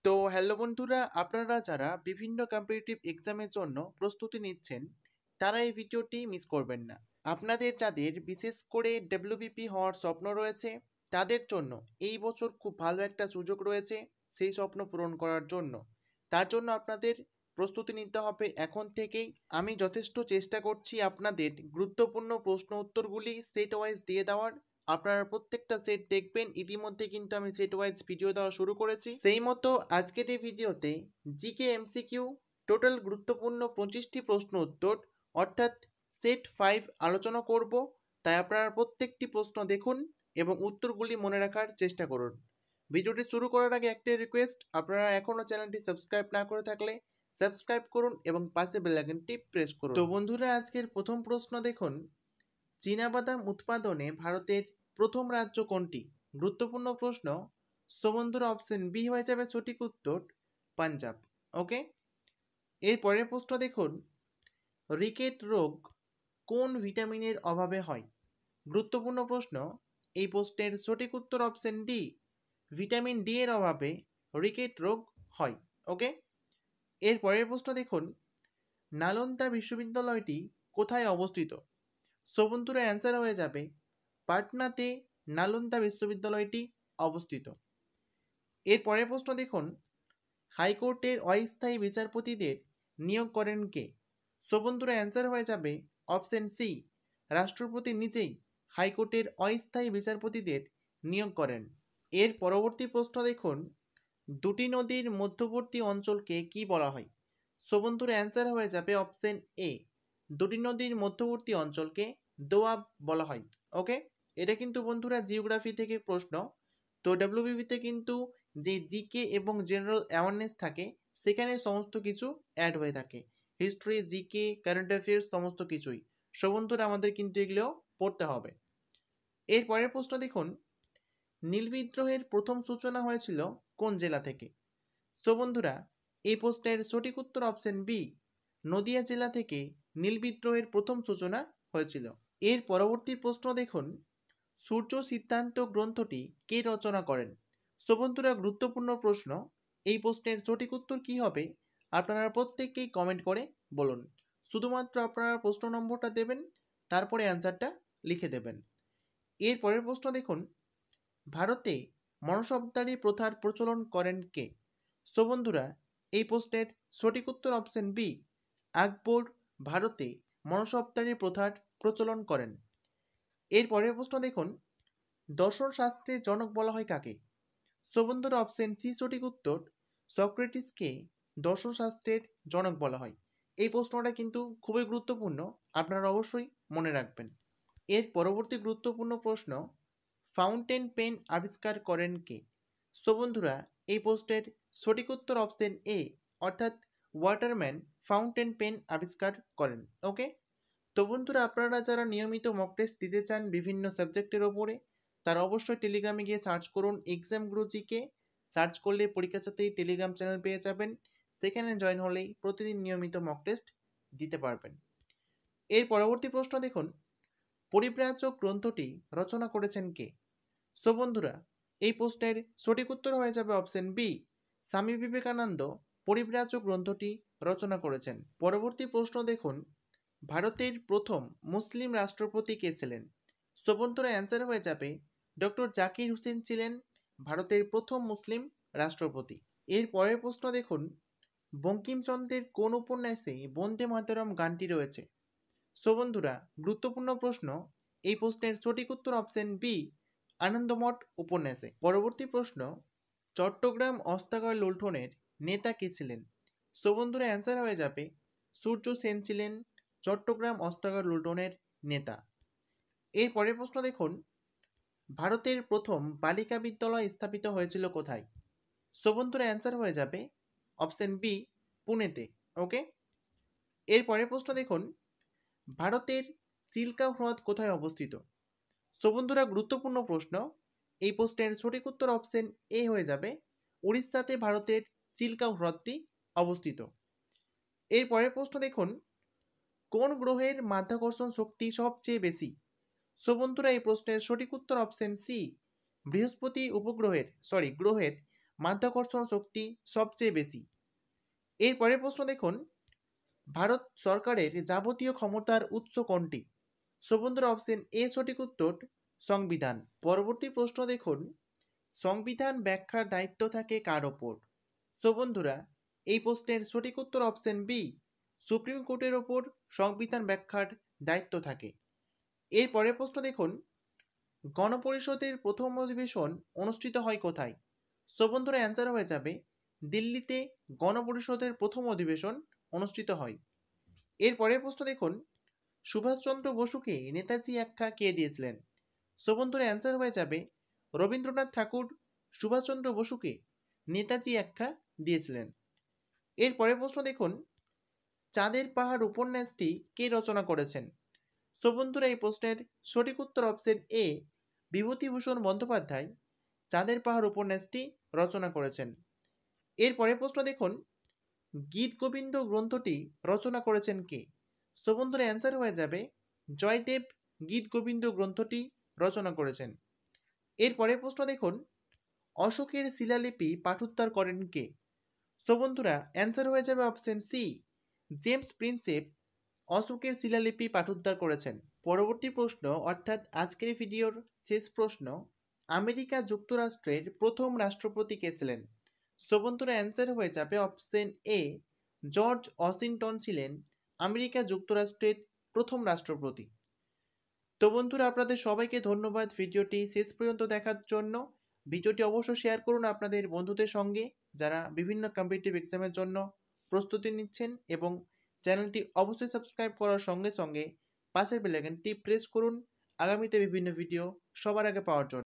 তো হ্যালো বন্ধুরা, আপনারা যারা বিভিন্ন কম্পিটিটিভ এক্সামের জন্য প্রস্তুতি নিচ্ছেন তারা এই ভিডিওটি মিস করবেন না। আপনাদের যাদের বিশেষ করে ডব্লিউবিপি হওয়ার স্বপ্ন রয়েছে তাদের জন্য এই বছর খুব ভালো একটা সুযোগ রয়েছে সেই স্বপ্ন পূরণ করার জন্য। তার জন্য আপনাদের প্রস্তুতি নিতে হবে এখন থেকেই। আমি যথেষ্ট চেষ্টা করছি আপনাদের গুরুত্বপূর্ণ প্রশ্ন উত্তরগুলি সেট ওয়াইজ দিয়ে দেওয়ার। আপনারা প্রত্যেকটা সেট দেখবেন, ইতিমধ্যে কিন্তু আমি সেট ওয়াইজ ভিডিও দেওয়া শুরু করেছি। সেই মতো আজকের এই ভিডিওতে জিকে এমসিকিউ টোটাল গুরুত্বপূর্ণ 25টি প্রশ্ন উত্তর অর্থাৎ সেট 5 আলোচনা করব। তাই আপনারা প্রত্যেকটি প্রশ্ন দেখুন এবং উত্তরগুলি মনে রাখার চেষ্টা করুন। ভিডিওটি শুরু করার আগে একটাই রিকোয়েস্ট, আপনারা এখনও চ্যানেলটি সাবস্ক্রাইব না করে থাকলে সাবস্ক্রাইব করুন এবং পাশে বেল আইকনটি প্রেস করুন। তো বন্ধুরা, আজকের প্রথম প্রশ্ন দেখুন, চীনাবাদাম উৎপাদনে ভারতের প্রথম রাজ্য কোনটি? গুরুত্বপূর্ণ প্রশ্ন। সো বন্ধুরা, অপশন বি হয়ে যাবে সঠিক উত্তর, পাঞ্জাব। ওকে, এর পরের প্রশ্ন দেখুন, রিকেট রোগ কোন ভিটামিনের অভাবে হয়? গুরুত্বপূর্ণ প্রশ্ন। এই প্রশ্নের সঠিক উত্তর অপশন ডি, ভিটামিন ডি এর অভাবে রিকেট রোগ হয়। ওকে, এর পরের প্রশ্ন দেখুন, নালন্দা বিশ্ববিদ্যালয়টি কোথায় অবস্থিত? সো বন্ধুরা, অ্যান্সার হয়ে যাবে পাটনাতে নালন্দা বিশ্ববিদ্যালয়টি অবস্থিত। এর পরের প্রশ্ন দেখুন, হাইকোর্টের অস্থায়ী বিচারপতিদের নিয়োগ করেন কে? সো বন্ধুরা, অ্যান্সার হয়ে যাবে অপশন সি, রাষ্ট্রপতি নিজেই হাইকোর্টের অস্থায়ী বিচারপতিদের নিয়োগ করেন। এর পরবর্তী প্রশ্ন দেখুন, দুটি নদীর মধ্যবর্তী অঞ্চলকে কি বলা হয়? সো বন্ধুরা, অ্যান্সার হয়ে যাবে অপশন এ, দুটি নদীর মধ্যবর্তী অঞ্চলকে দোয়াব বলা হয়। ওকে, এটা কিন্তু বন্ধুরা জিওগ্রাফি থেকে প্রশ্ন। তো ডব্লিউবিপিতে কিন্তু যে জিকে এবং জেনারেল অ্যাওয়ারনেস থাকে সেখানে সমস্ত কিছু অ্যাড হয়ে থাকে, হিস্ট্রি, জিকে, কারেন্ট অ্যাফেয়ার্স সমস্ত কিছুই। সো বন্ধুরা, আমাদের কিন্তু এগুলো পড়তে হবে। এর পরের প্রশ্ন দেখুন, নীল বিদ্রোহের প্রথম সূচনা হয়েছিল কোন জেলা থেকে? সো বন্ধুরা, এই প্রশ্নের সঠিক উত্তর অপশন বি, নদিয়া জেলা থেকে নীল বিদ্রোহের প্রথম সূচনা হয়েছিল। এর পরবর্তী প্রশ্ন দেখুন, সূর্য সিদ্ধান্ত গ্রন্থটি কে রচনা করেন? সো বন্ধুরা, গুরুত্বপূর্ণ প্রশ্ন। এই প্রশ্নের সঠিক উত্তর কি হবে আপনারা প্রত্যেককেই কমেন্ট করে বলুন। শুধুমাত্র আপনারা প্রশ্ন নম্বরটা দেবেন, তারপরে অ্যান্সারটা লিখে দেবেন। এর পরের প্রশ্ন দেখুন, ভারতে মনসবদারি প্রথার প্রচলন করেন কে? সো বন্ধুরা, এই প্রশ্নের সঠিক উত্তর অপশন বি, আকবর ভারতে মনসবদারি প্রথার প্রচলন করেন। এর পরের প্রশ্ন দেখুন, দর্শন শাস্ত্রের জনক বলা হয় কাকে? সো বন্ধুরা, অপশন সি সঠিক উত্তর, সক্রেটিসকে দর্শন শাস্ত্রের জনক বলা হয়। এই প্রশ্নটা কিন্তু খুবই গুরুত্বপূর্ণ, আপনারা অবশ্যই মনে রাখবেন। এর পরবর্তী গুরুত্বপূর্ণ প্রশ্ন, ফাউন্টেন পেন আবিষ্কার করেন কে? সো বন্ধুরা, এই প্রশ্নের সঠিক উত্তর অপশন এ, অর্থাৎ ওয়াটারম্যান ফাউন্টেন পেন আবিষ্কার করেন। ওকে, তো বন্ধুরা, আপনারা যারা নিয়মিত মক টেস্ট দিতে চান বিভিন্ন সাবজেক্টের ওপরে তারা অবশ্যই টেলিগ্রামে গিয়ে সার্চ করুন এক্সাম গুরু জিকে। সার্চ করলে পরীক্ষার সাথেই টেলিগ্রাম চ্যানেল পেয়ে যাবেন, সেখানে জয়েন হলেই প্রতিদিন নিয়মিত মক টেস্ট দিতে পারবেন। এর পরবর্তী প্রশ্ন দেখুন, পরিব্রাজক গ্রন্থটি রচনা করেছেন কে? সো বন্ধুরা, এই প্রশ্নের সঠিক উত্তর হয়ে যাবে অপশন বি, স্বামী বিবেকানন্দ পরিব্রাজক গ্রন্থটি রচনা করেছেন। পরবর্তী প্রশ্ন দেখুন, ভারতের প্রথম মুসলিম রাষ্ট্রপতি কে ছিলেন? সো বন্ধুরা, অ্যান্সার হয়ে যাবে ডক্টর জাকির হুসেন ছিলেন ভারতের প্রথম মুসলিম রাষ্ট্রপতি। এর পরের প্রশ্ন দেখুন, বঙ্কিমচন্দ্রের কোন উপন্যাসে বন্দে মাতরম গানটি রয়েছে? সো বন্ধুরা, গুরুত্বপূর্ণ প্রশ্ন। এই প্রশ্নের সঠিক উত্তর অপশন বি, আনন্দমঠ উপন্যাসে। পরবর্তী প্রশ্ন, চট্টগ্রাম অস্ত্রাগার লুণ্ঠনের নেতা কে ছিলেন? সো বন্ধুরা, অ্যান্সার হয়ে যাবে সূর্য সেন ছিলেন চট্টগ্রাম অস্ত্রাগার লুণ্ঠনের নেতা। এর পরের প্রশ্ন দেখুন, ভারতের প্রথম বালিকা বিদ্যালয় স্থাপিত হয়েছিল কোথায়? সো বন্ধুরা, অ্যান্সার হয়ে যাবে অপশন বি, পুনেতে। ওকে, এর পরের প্রশ্ন দেখুন, ভারতের চিল্কা হ্রদ কোথায় অবস্থিত? সো বন্ধুরা, গুরুত্বপূর্ণ প্রশ্ন। এই প্রশ্নের সঠিক উত্তর অপশন এ হয়ে যাবে উড়িষ্যাতে ভারতের চিল্কা হ্রদটি অবস্থিত। এর পরের প্রশ্ন দেখুন, কোন গ্রহের মাধ্যাকর্ষণ শক্তি সবচেয়ে বেশি? সো বন্ধুরা, এই প্রশ্নের সঠিক উত্তর অপশন সি, বৃহস্পতি গ্রহের মাধ্যাকর্ষণ শক্তি সবচেয়ে বেশি? এরপরের প্রশ্ন দেখুন, ভারত সরকারের যাবতীয় ক্ষমতার উৎস কোনটি? সো বন্ধুরা অপশন এ সঠিক উত্তর সংবিধান। পরবর্তী প্রশ্ন দেখুন, সংবিধান ব্যাখ্যার দায়িত্ব থাকে কার ওপর? সো বন্ধুরা এই প্রশ্নের সঠিক উত্তর অপশন বি, সুপ্রিম কোর্টের ওপর সংবিধান ব্যাখ্যার দায়িত্ব থাকে। এরপরের প্রশ্ন দেখুন, গণপরিষদের প্রথম অধিবেশন অনুষ্ঠিত হয় কোথায়? সো বন্ধুরা অ্যান্সার হয়ে যাবে দিল্লিতে গণপরিষদের প্রথম অধিবেশন অনুষ্ঠিত হয়। এরপরের প্রশ্ন দেখুন, সুভাষচন্দ্র বসুকে নেতাজি আখ্যা কে দিয়েছিলেন? সো বন্ধুরা অ্যান্সার হয়ে যাবে রবীন্দ্রনাথ ঠাকুর সুভাষচন্দ্র বসুকে নেতাজি আখ্যা দিয়েছিলেন। এরপরের প্রশ্ন দেখুন, চাঁদের পাহাড় উপন্যাসটি কে রচনা করেছেন? সো বন্ধুরা এই প্রশ্নের সঠিক উত্তর অপশন এ, বিভূতিভূষণ বন্দ্যোপাধ্যায় চাঁদের পাহাড় উপন্যাসটি রচনা করেছেন। এরপরের প্রশ্ন দেখুন, গীত গোবিন্দ গ্রন্থটি রচনা করেছেন কে? সো বন্ধুরা অ্যান্সার হয়ে যাবে জয়দেব গীত গোবিন্দ গ্রন্থটি রচনা করেছেন। এরপরের প্রশ্ন দেখুন, অশোকের শিলালিপি পাঠোদ্ধার করেন কে? সো বন্ধুরা অ্যান্সার হয়ে যাবে অপশন সি, জেমস প্রিন্সেপ অশোকের শিলালিপি পাঠোদ্ধার করেছেন। পরবর্তী প্রশ্ন অর্থাৎ আজকের ভিডিওর শেষ প্রশ্ন, আমেরিকা যুক্তরাষ্ট্রের প্রথম রাষ্ট্রপতি কে ছিলেন? সো বন্ধুরা অ্যান্সার হয়ে যাবে অপশন এ, জর্জ ওয়াশিংটন ছিলেন আমেরিকা যুক্তরাষ্ট্রের প্রথম রাষ্ট্রপতি। তো বন্ধুরা আপনাদের সবাইকে ধন্যবাদ ভিডিওটি শেষ পর্যন্ত দেখার জন্য। ভিডিওটি অবশ্যই শেয়ার করুন আপনাদের বন্ধুদের সঙ্গে যারা বিভিন্ন কম্পিটিটিভ এক্সামের জন্য প্রস্তুতি নিচ্ছেন, এবং চ্যানেলটি অবশ্যই সাবস্ক্রাইব করার সঙ্গে সঙ্গে পাশের বেল আইকনটি প্রেস করুন আগামীতে বিভিন্ন ভিডিও সবার আগে পাওয়ার জন্য।